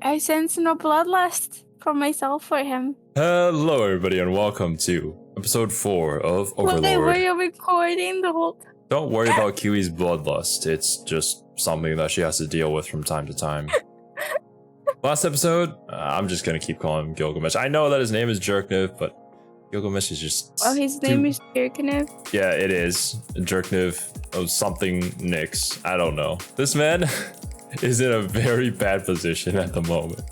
I sense no bloodlust for myself for him. Hello, everybody, and welcome to episode 4 of Overlord. Wait, were you recording the whole time? Don't worry about Kiwi's bloodlust. It's just something that she has to deal with from time to time. Last episode, I'm just gonna keep calling him Gilgamesh. I know that his name is Jerkniv, but Gilgamesh is just... Oh, his name is Jerkniv? Yeah, it is. Jerkniv of something Nix. I don't know. This man is in a very bad position at the moment.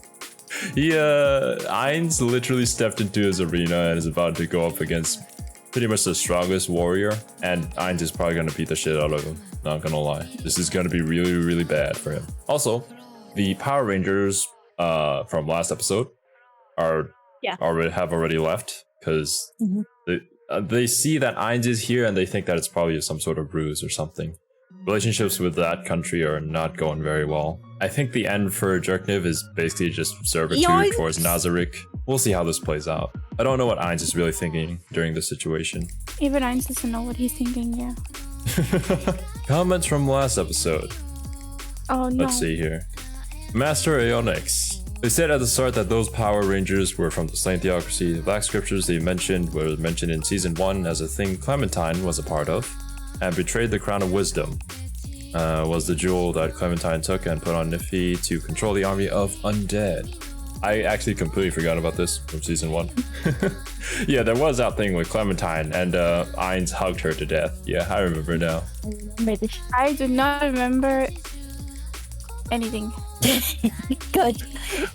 Ainz literally stepped into his arena and is about to go up against pretty much the strongest warrior, and Ainz is probably gonna beat the shit out of him. Not gonna lie. This is gonna be really, really bad for him. Also, the Power Rangers from last episode have already left because they see that Ainz is here and they think that it's probably some sort of ruse or something. Relationships with that country are not going very well. I think the end for Jerkniv is basically just servitude towards Nazarick. We'll see how this plays out. I don't know what Ainz is really thinking during this situation. Even Ainz doesn't know what he's thinking, yeah. Comments from last episode. Oh no. Let's see here. Master Aeonix. They said at the start that those Power Rangers were from the Slain Theocracy. The Black Scriptures they mentioned were mentioned in Season 1 as a thing Clementine was a part of, and betrayed the Crown of Wisdom. Was the jewel that Clementine took and put on Nifty to control the army of undead. I actually completely forgot about this from Season 1. Yeah, there was that thing with Clementine, and Ainz hugged her to death. Yeah, I remember now. I do not remember anything. Good.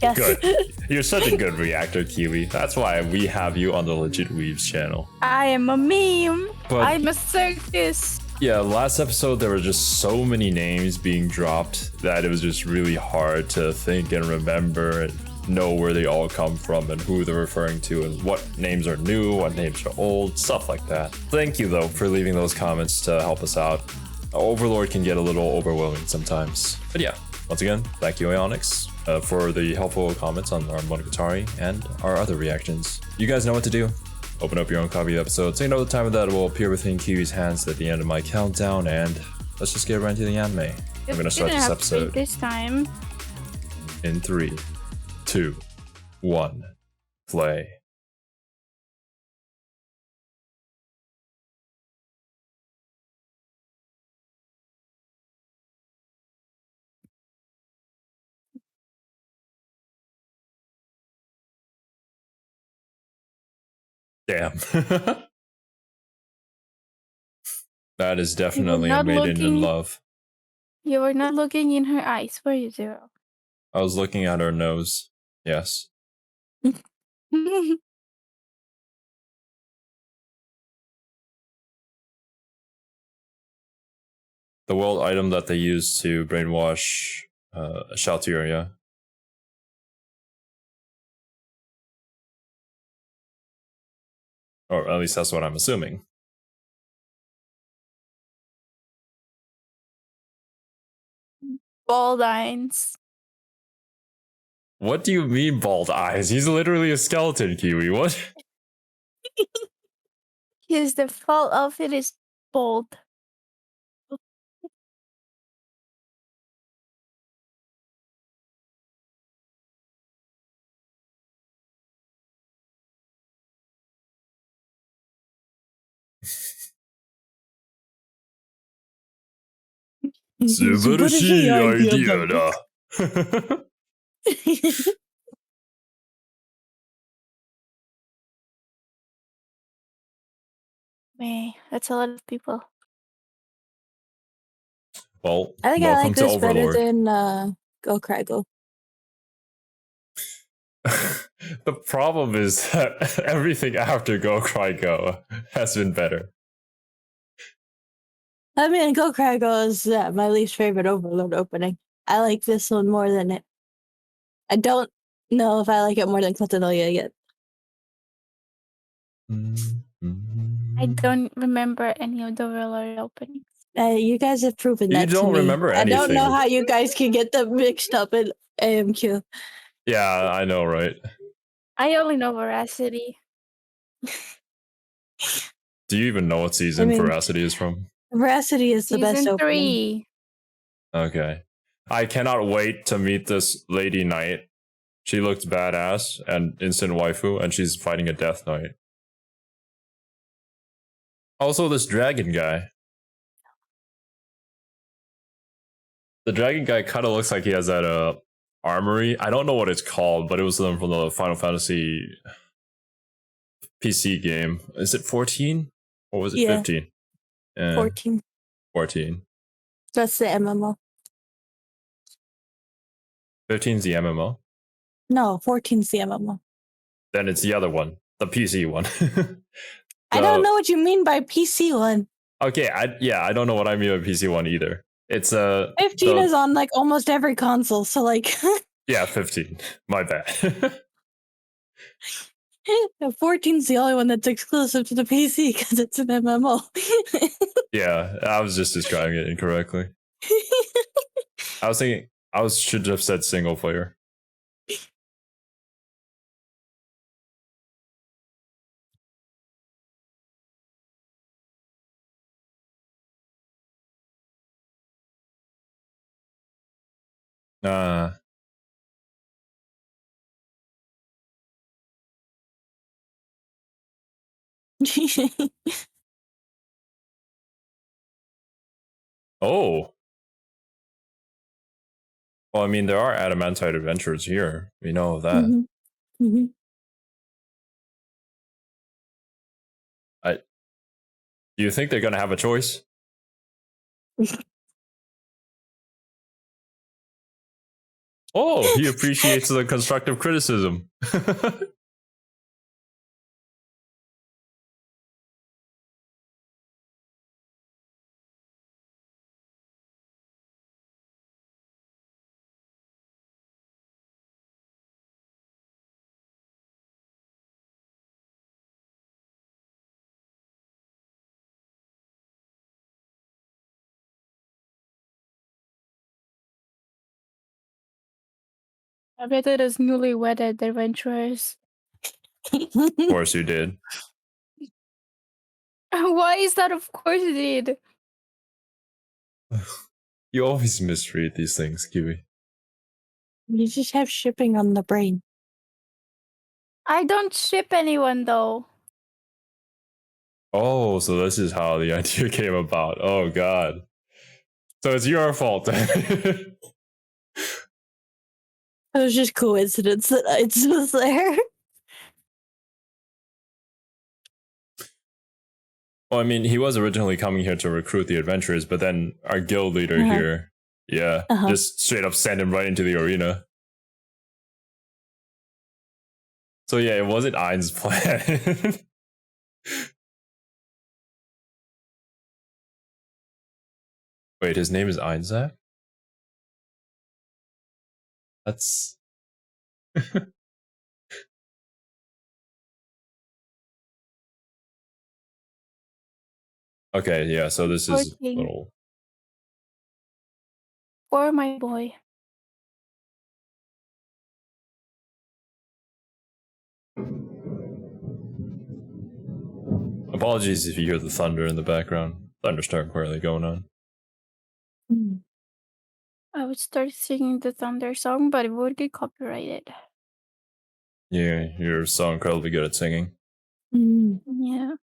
Yes. Good. You're such a good reactor, Kiwi. That's why we have you on the Legit Weebs channel. I am a meme. But I'm a circus. yeah, last episode there were just so many names being dropped that it was just really hard to think and remember and know where they all come from and who they're referring to and what names are new, what names are old, stuff like that. Thank you though for leaving those comments to help us out. Overlord can get a little overwhelming sometimes. But yeah, once again, thank you Aeonix for the helpful comments on our Monogatari and our other reactions. You guys know what to do. Open up your own copy of the episode so you know the time that will appear within Kiwi's hands at the end of my countdown, and let's just get right into the anime. I'm gonna start this episode this time. in 3, 2, 1, play. Damn. That is definitely a maiden in love. You were not looking in her eyes, were you, Zero? I was looking at her nose. Yes. The world item that they use to brainwash Shoutout, yeah. Or at least that's what I'm assuming. Bald Ainz. What do you mean bald eyes? He's literally a skeleton, Kiwi. What? His default outfit is bald. idea da. Man, that's a lot of people. Well, I think I welcome like to this better Overlord. than Go Cry Go. The problem is that everything after Go Cry Go has been better. I mean, Go Cry Go is my least favorite Overlord opening. I like this one more than it. I don't know if I like it more than Cotonoya yet. I don't remember any of the Overlord openings. You guys have proven that to me. You don't remember anything. I don't know how you guys can get them mixed up in AMQ. Yeah, I know, right? I only know Veracity. Do you even know what season Veracity is from? Veracity is the best Season opening. 3. Okay. I cannot wait to meet this Lady Knight She looked badass and instant waifu, and she's fighting a Death Knight. Also, this dragon guy. The dragon guy kind of looks like he has that armory. I don't know what it's called, but it was from the Final Fantasy PC game. Is it 14? Or was it 15? 14. 14. That's the MMO. 15's the MMO? No, 14's the MMO. Then it's the other one, the PC one. I don't know what you mean by PC one. Okay, I don't know what I mean by PC one either. It's 15 is on like almost every console, so like yeah, 15. My bad. 14's the only one that's exclusive to the PC because it's an MMO. Yeah, I was just describing it incorrectly. I was thinking should have said single player. Oh. Well, I mean, there are adamantite adventures here. We know that. Mm-hmm. Mm-hmm. Do you think they're gonna have a choice? Oh, he appreciates the constructive criticism. I bet it is newly-wedded adventurers. Of course you did. Why is that? Of course it did. You always misread these things, Kiwi. You just have shipping on the brain. I don't ship anyone though. Oh, so this is how the idea came about. Oh god. So it's your fault then. It was just coincidence that Ainz was there. Well, I mean, he was originally coming here to recruit the adventurers, but then our guild leader here, just straight up sent him right into the arena. So yeah, it wasn't Ainz' plan. Wait, his name is Ainz? That's... Okay, yeah, so this is little... Poor my boy. Apologies if you hear the thunder in the background. Thunderstorm currently going on. I would start singing the thunder song, but it would get copyrighted. Yeah, you're so incredibly good at singing. Yeah.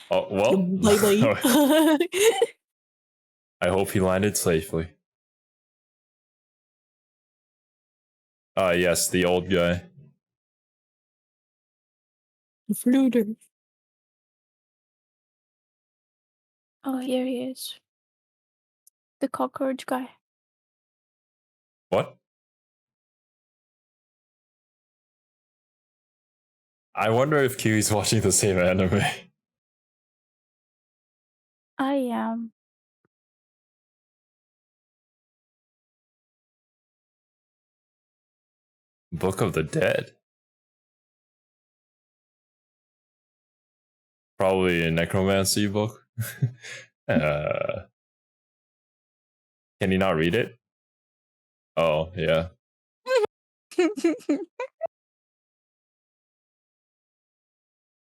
Oh, well. Bye-bye. I hope he landed safely. Yes, the old guy. Fluter. Oh, here he is. The cockroach guy. What? I wonder if Kiwi's watching the same anime. I am. Book of the Dead. Probably a necromancy book. Can you not read it? Oh, yeah.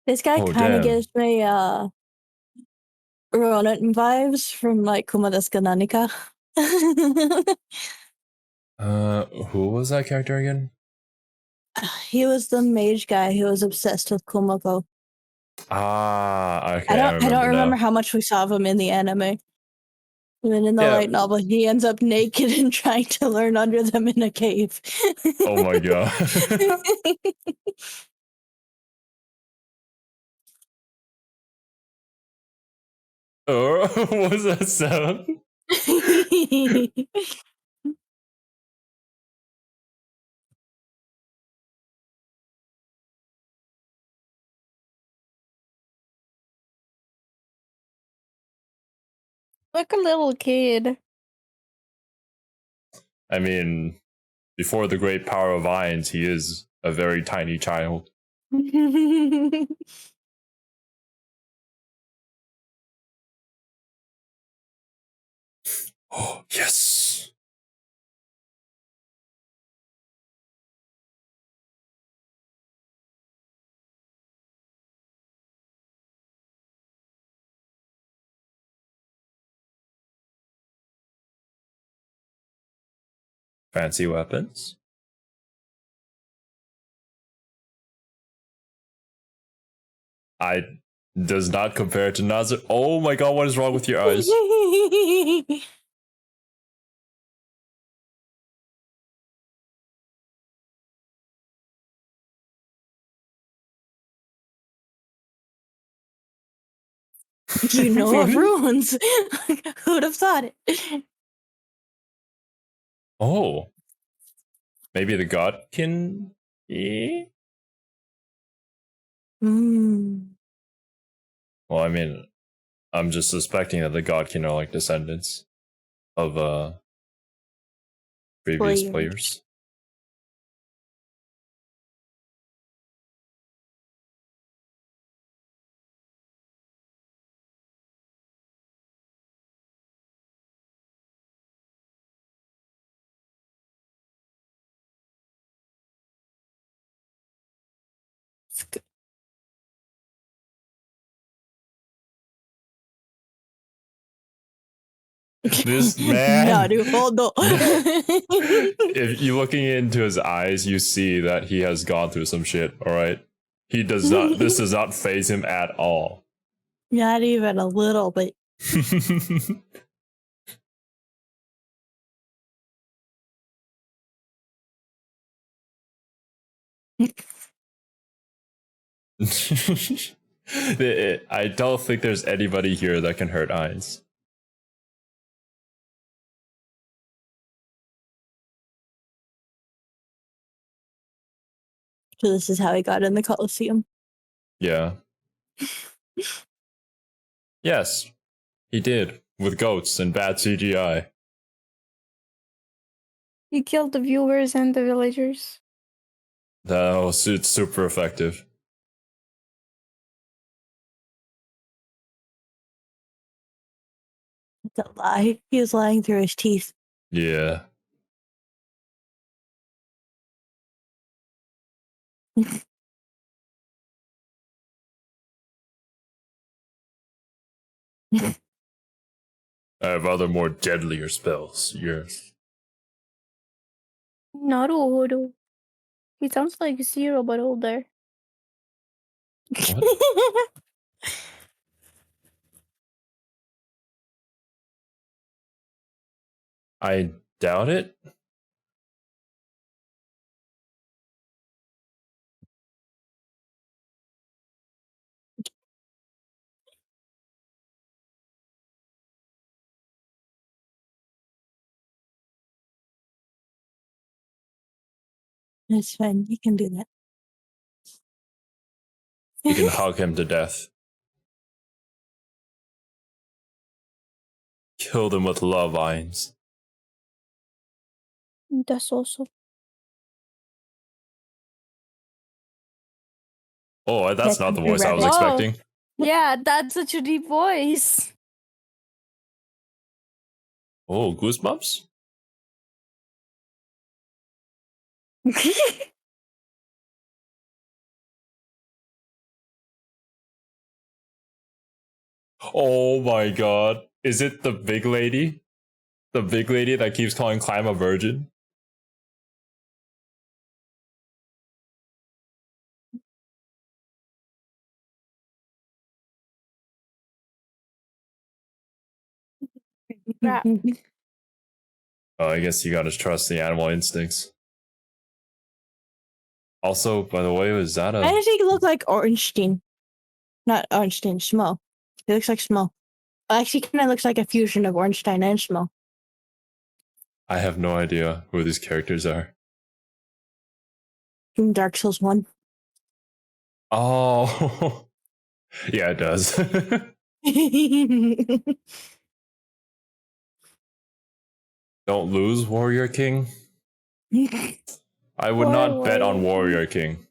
This guy kind of gives me Ronin vibes from like Kuma desu Nanika. Who was that character again? He was the mage guy who was obsessed with Kumako. Ah, okay, I don't remember now. how much we saw of him in the anime. And then in the Yeah. light novel, he ends up naked and trying to learn under them in a cave. Oh my god. Oh, what was that sound? Like a little kid. I mean, before the great power of Ainz, he is a very tiny child. Oh, yes! Fancy weapons? Does not compare to Nazir. Oh my god, what is wrong with your eyes? You know of runes. Who'd have thought it? Oh. Maybe the god can. Mm. Well, I mean, I'm just suspecting that the godkin are like descendants of previous players. This man. Naruhodo. If you're looking into his eyes, you see that he has gone through some shit. All right, he does not. This does not phase him at all. Not even a little bit. I don't think there's anybody here that can hurt Ainz. So this is how he got in the Colosseum. Yeah. Yes, he did with goats and bad CGI. He killed the viewers and the villagers. It's super effective. That's a lie. He was lying through his teeth. Yeah. I have other more deadlier spells. Yes. Naruhodo. He sounds like Zero but older. What? I doubt it. It's fine. You can do that. You can hug him to death. Kill them with love, Ainz. That's also. Oh, that's not the voice I was Oh. expecting. Yeah, that's such a deep voice. Oh, goosebumps? Oh my god. Is it the big lady? The big lady that keeps calling Climb a virgin? Crap. Oh, I guess you gotta trust the animal instincts. Also, by the way, was that I a... think he looked like Ornstein. Not Ornstein, Smo. He looks like Smo. Actually, kind of looks like a fusion of Ornstein and Smo. I have no idea who these characters are. From Dark Souls 1. Oh, yeah, it does. Don't lose, Warrior King. I would Poor not bet on Warrior Warrior King.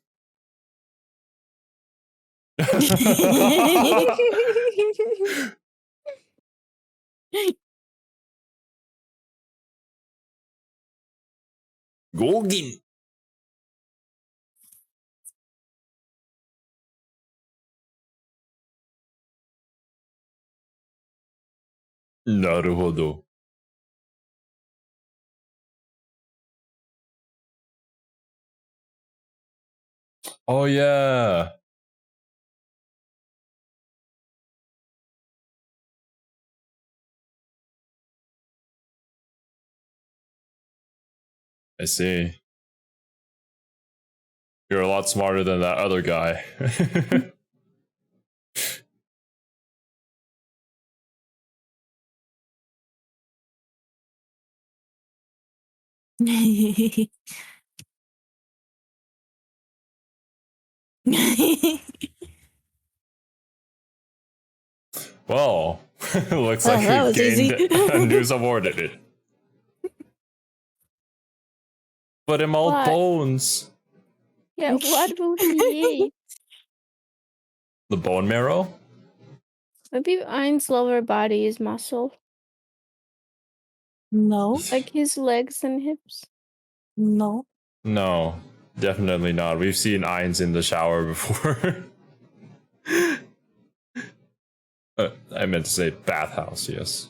Golgin. Naruhodo. Oh yeah. I see. You're a lot smarter than that other guy. Well, looks like that we was gained easy. a new subordinate. But him all What? bones. Yeah, what will he eat? The bone marrow? Maybe Ain's lower body is muscle. No, Like his legs and hips. no. No, definitely not. We've seen Ainz in the shower before. I meant to say bathhouse, yes.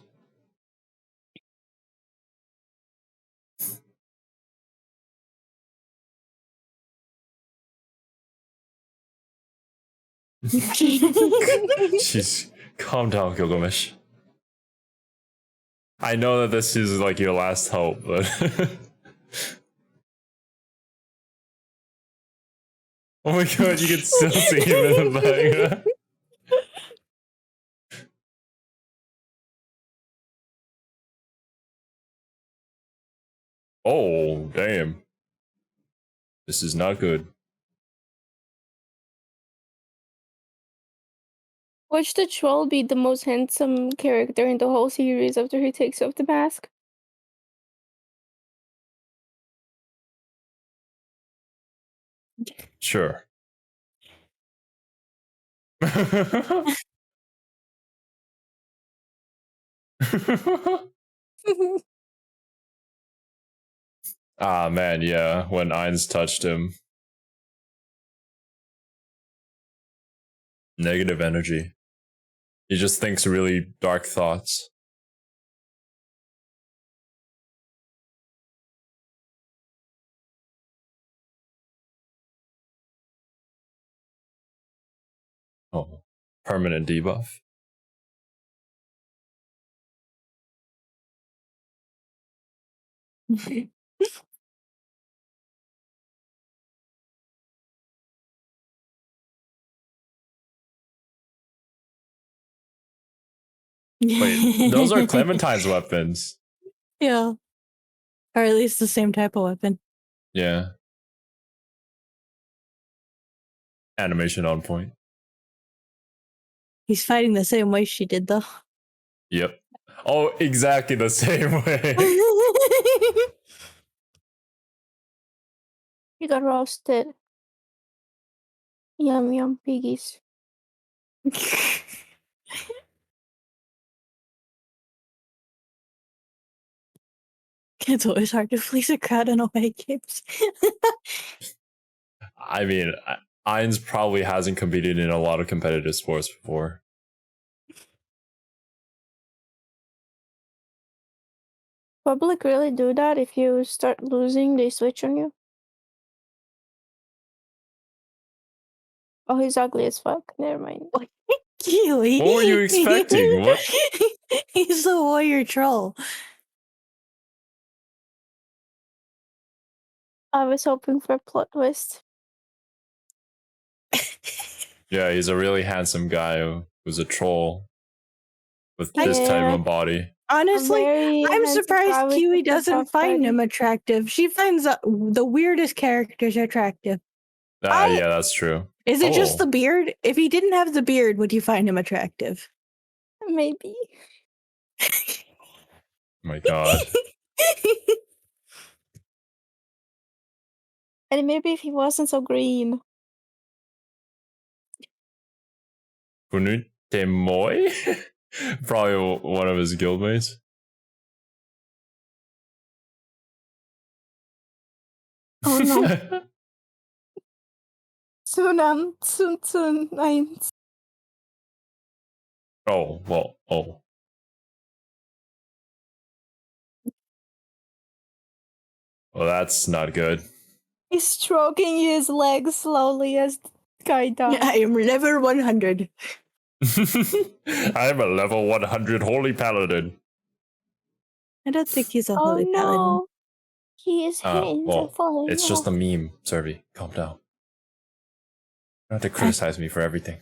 Jeez, calm down, Gilgamesh. I know that this is like your last hope, but oh my god, you can still see him in the back. Oh, damn. This is not good. Watch the troll be the most handsome character in the whole series after he takes off the mask. Sure. Ah, man, yeah, when Ainz touched him. Negative energy. He just thinks really dark thoughts. Oh, permanent debuff. Wait, those are Clementine's weapons. Yeah. Or at least the same type of weapon. Yeah. Animation on point. He's fighting the same way she did, though. Yep. Oh, exactly the same way. He got roasted. Yum yum piggies. It's always hard to fleece a crowd in away games. I mean, Ainz probably hasn't competed in a lot of competitive sports before. Public really do that? If you start losing, they switch on you? Oh, he's ugly as fuck. Never mind. Kiwi. What were you expecting? What? He's the warrior troll. I was hoping for a plot twist. Yeah, he's a really handsome guy who's a troll with this type Yeah. of body. Honestly, Very I'm handsome guy surprised with Kiwi a doesn't tough find body. him attractive. She finds the weirdest characters attractive. Yeah, that's true. Is it just Oh. the beard? If he didn't have the beard, would you find him attractive? Maybe. Oh my god. And maybe if he wasn't so green. Moi? Probably one of his guildmates. Oh no. soon, Ainz. Oh, well, oh. Well, that's not good. He's stroking his legs slowly as the guy dies. I am level 100. I'm a level 100 holy paladin. I don't think he's a Oh holy paladin. no. He is hands Well, and falling it's just a meme, Cerby. Calm down. You don't have to criticize me for everything.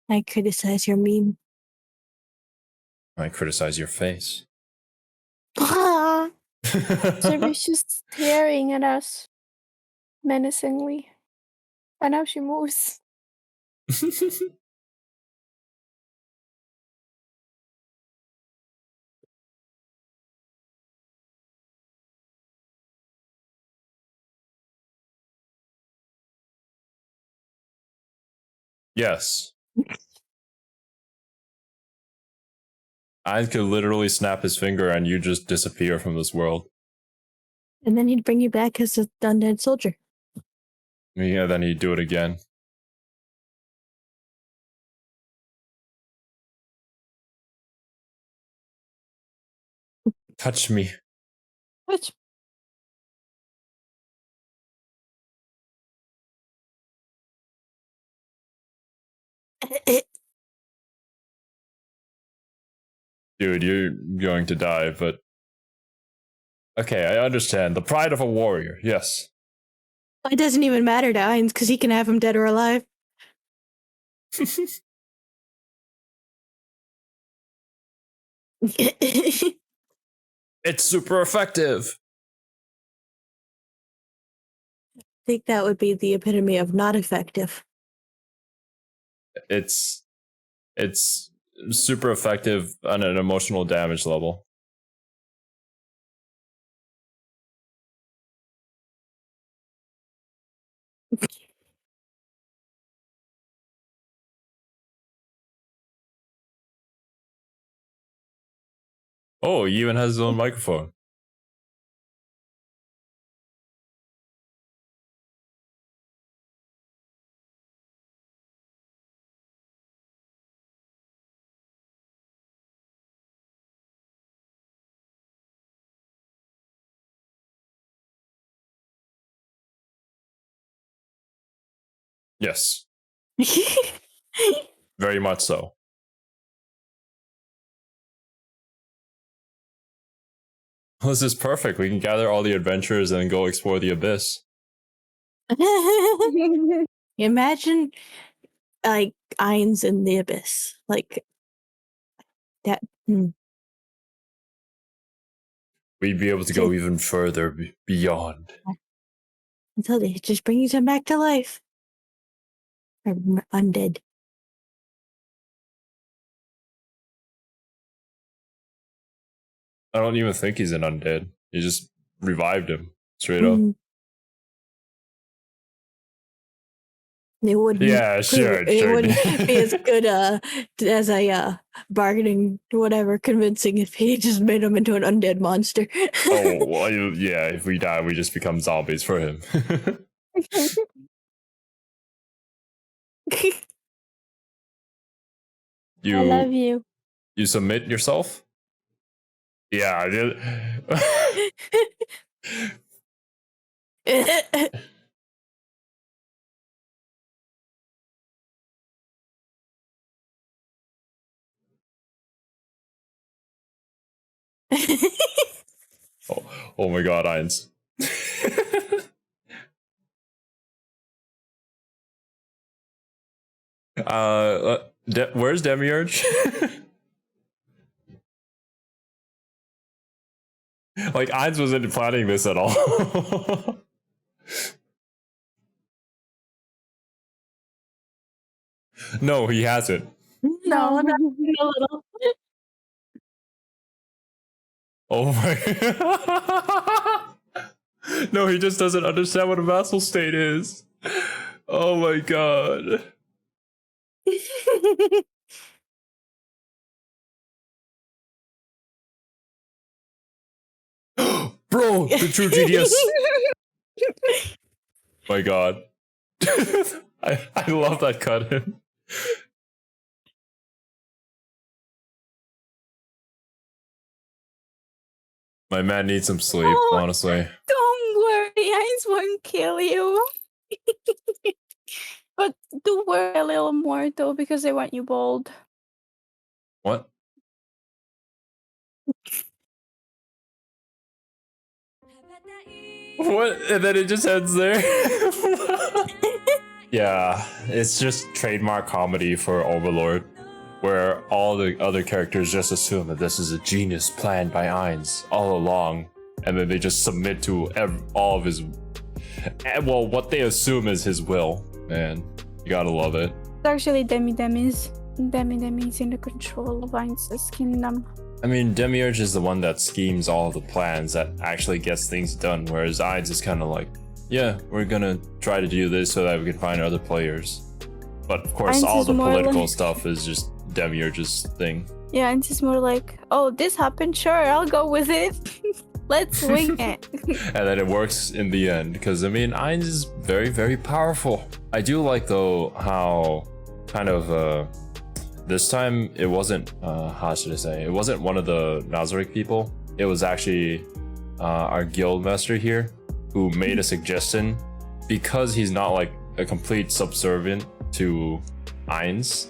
I criticize your meme. I criticize your face. Cerby's just staring at us menacingly. And now she moves. Yes. I could literally snap his finger and you just disappear from this world. And then he'd bring you back as a undead soldier. Yeah, then he'd do it again. Touch me. Which Dude, you're going to die, but... Okay, I understand. The pride of a warrior, yes. It doesn't even matter to Ainz because he can have him dead or alive. It's super effective! I think that would be the epitome of not effective. It's super effective on an emotional damage level. Oh, he even has his own microphone. Yes, very much so. This is perfect. We can gather all the adventurers and go explore the abyss. Imagine like Ainz in the abyss. Like that. We'd be able to go even further beyond. Until they just brings him back to life. Or undead. I don't even think he's an undead. He just revived him straight up. It wouldn't. Yeah, sure. It wouldn't be as good as a bargaining whatever convincing if he just made him into an undead monster. Oh, well, yeah. If we die, we just become zombies for him. I love you. You submit yourself? Yeah, I did. Oh my god, Ainz. Where's Demiurge? Like, Ainz wasn't planning this at all. No, he hasn't. No, not even a little. Oh my. No, he just doesn't understand what a vassal state is. Oh my god. Bro, the true GDS. My god. I love that cut in. My man needs some sleep, Oh, honestly. Don't worry, Ainz won't kill you. But do worry a little more though, because they want you bald. What? What? And then it just ends there? Yeah, it's just trademark comedy for Overlord, where all the other characters just assume that this is a genius planned by Ainz all along, and then they just submit to all of his, well, what they assume is his will. Man, you gotta love it. It's actually Demi's in the control of Ainz's kingdom. I mean, Demiurge is the one that schemes all the plans that actually gets things done, whereas Ainz is kind of like, yeah, we're gonna try to do this so that we can find other players. But of course, Ainz all is the more political like- stuff is just Demiurge's thing. Yeah, Ainz is more like, oh, this happened, sure, I'll go with it. Let's wing it. And then it works in the end, because I mean, Ainz is very, very powerful. I do like though how kind of this time it wasn't how should I say, it wasn't one of the Nazarick people. It was actually our guild master here who made a suggestion, because he's not like a complete subservient to Ainz,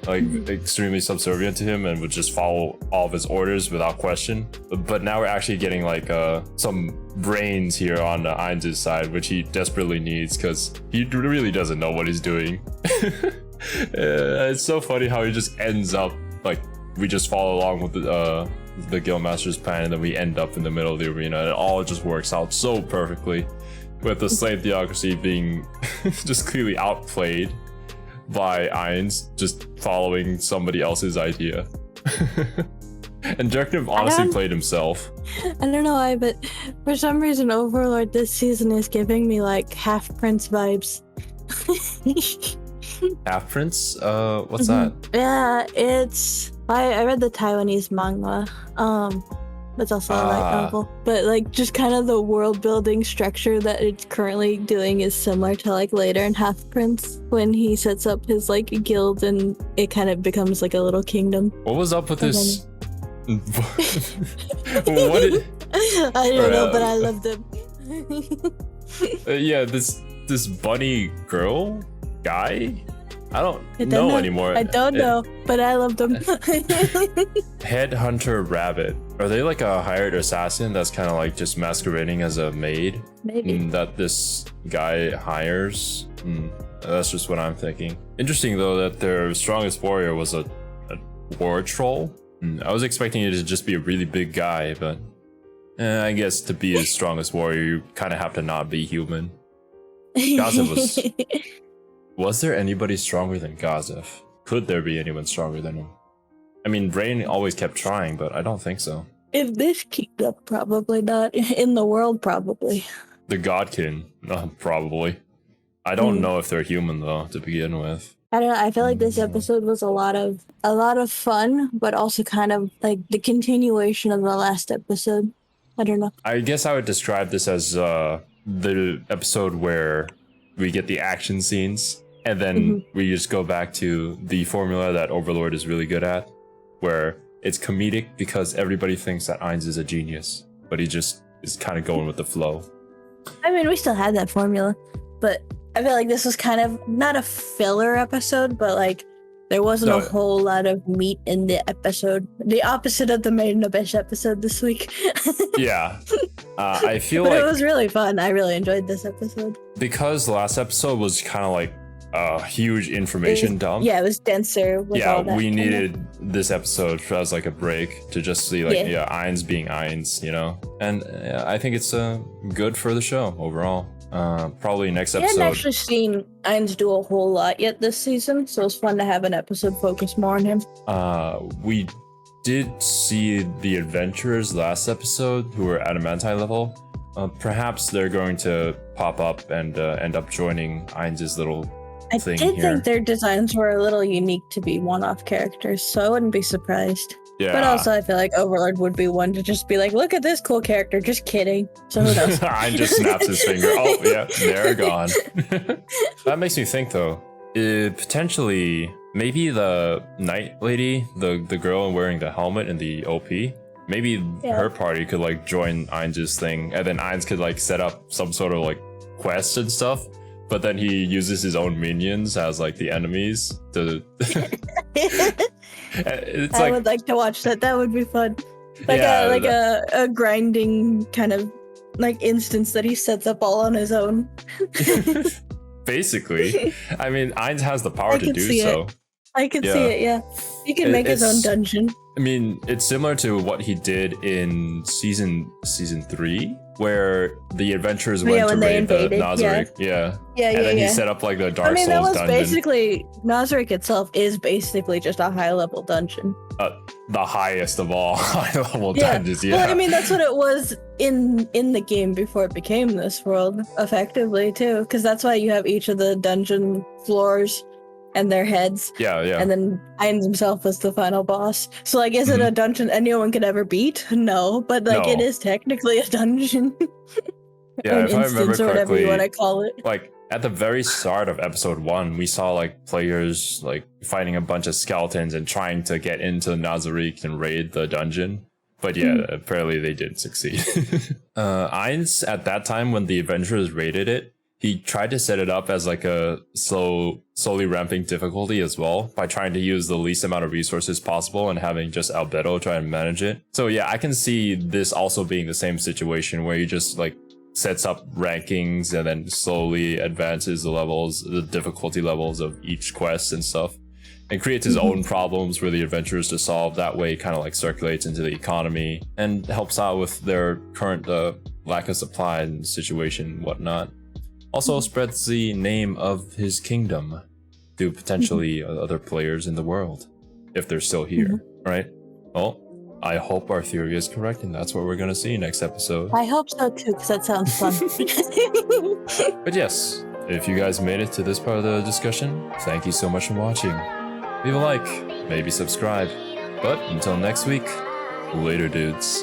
like extremely subservient to him, and would just follow all of his orders without question. But now we're actually getting like some brains here on Ainz's side, which he desperately needs, because he really doesn't know what he's doing. It's so funny how he just ends up like, we just follow along with the guildmaster's plan, and then we end up in the middle of the arena, and it all just works out so perfectly, with the slave theocracy being just clearly outplayed by Ainz just following somebody else's idea. And Jerkniv honestly played himself. I don't know why, but for some reason Overlord this season is giving me like Half Prince vibes. Half Prince? What's that? Yeah, it's I read the Taiwanese manga. It's also a light novel. But like just kind of the world building structure that it's currently doing is similar to like later in Half Prince, when he sets up his like guild and it kind of becomes like a little kingdom. What was up with this? What did... I don't know, but I love them. Yeah, this bunny girl guy? I don't know anymore. I don't know, but I love them. Headhunter Rabbit. Are they like a hired assassin that's kind of like just masquerading as a maid? Maybe. That this guy hires? That's just what I'm thinking. Interesting though that their strongest warrior was a war troll. I was expecting it to just be a really big guy, but I guess to be his strongest warrior, you kind of have to not be human. Gazef was there anybody stronger than Gazef? Could there be anyone stronger than him? I mean, Rain always kept trying, but I don't think so. In this kingdom, probably not. In the world, probably. The Godkin, probably. I don't know if they're human though, to begin with. I don't know. I feel like this episode was a lot of fun, but also kind of like the continuation of the last episode. I don't know. I guess I would describe this as the episode where we get the action scenes, and then we just go back to the formula that Overlord is really good at, where It's comedic because everybody thinks that Ainz is a genius, but he just is kind of going with the flow. I mean, we still had that formula, but I feel like this was kind of not a filler episode, but like there wasn't a whole lot of meat in the episode. The opposite of the Made in Abyss episode this week. Yeah. I feel but like it was really fun. I really enjoyed this episode. Because the last episode was kind of like a huge information dump. Yeah, it was denser. With all that we needed this episode as like a break to just see like Ainz being Ainz, you know. And I think it's good for the show overall. Probably next episode. I hadn't actually seen Ainz do a whole lot yet this season, so it's fun to have an episode focused more on him. We did see the adventurers last episode who were adamantine level. Perhaps they're going to pop up and end up joining Ainz's little thing here. I did think their designs were a little unique to be one-off characters, so I wouldn't be surprised. Yeah. But also, I feel like Overlord would be one to just be like, look at this cool character. Just kidding. So who knows? Ainz just snaps his finger. Oh, yeah, they're gone. That makes me think, though. Potentially, maybe the Night Lady, the girl wearing the helmet in the OP, maybe her party could like join Ainz's thing, and then Ainz could like set up some sort of like quest and stuff. But then he uses his own minions as like the enemies to. I would like to watch that. That would be fun. Like a grinding kind of like instance that he sets up all on his own. Basically, I mean, Ainz has the power to do so. I could see it. Yeah, he can make his own dungeon. I mean, it's similar to what he did in season 3, where the adventurers went to raid the Nazarick. And then he set up like the Dark Souls dungeon. I mean, that was basically Nazarick itself is basically just a high level dungeon. The highest of all high level dungeons. Yeah. Well, I mean, that's what it was in the game before it became this world, effectively too, because that's why you have each of the dungeon floors and their heads. Yeah. And then Ainz himself was the final boss. So like, is it a dungeon anyone could ever beat? No, but like it is technically a dungeon. Yeah, if I remember correctly, or whatever you want to call it. Like at the very start of episode 1, we saw like players like fighting a bunch of skeletons and trying to get into Nazarick and raid the dungeon. But apparently they didn't succeed. Ainz at that time when the adventurers raided it, he tried to set it up as like a slowly ramping difficulty as well by trying to use the least amount of resources possible and having just Albedo try and manage it. So yeah, I can see this also being the same situation where he just like sets up rankings and then slowly advances the difficulty levels of each quest and stuff, and creates his own problems for the adventurers to solve. That way kind of like circulates into the economy and helps out with their current lack of supply and situation and whatnot. Also spreads the name of his kingdom to potentially other players in the world, if they're still here, right? Well, I hope our theory is correct, and that's what we're going to see next episode. I hope so too, because that sounds fun. But yes, if you guys made it to this part of the discussion, thank you so much for watching. Leave a like, maybe subscribe. But until next week, later dudes.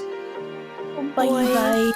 Bye.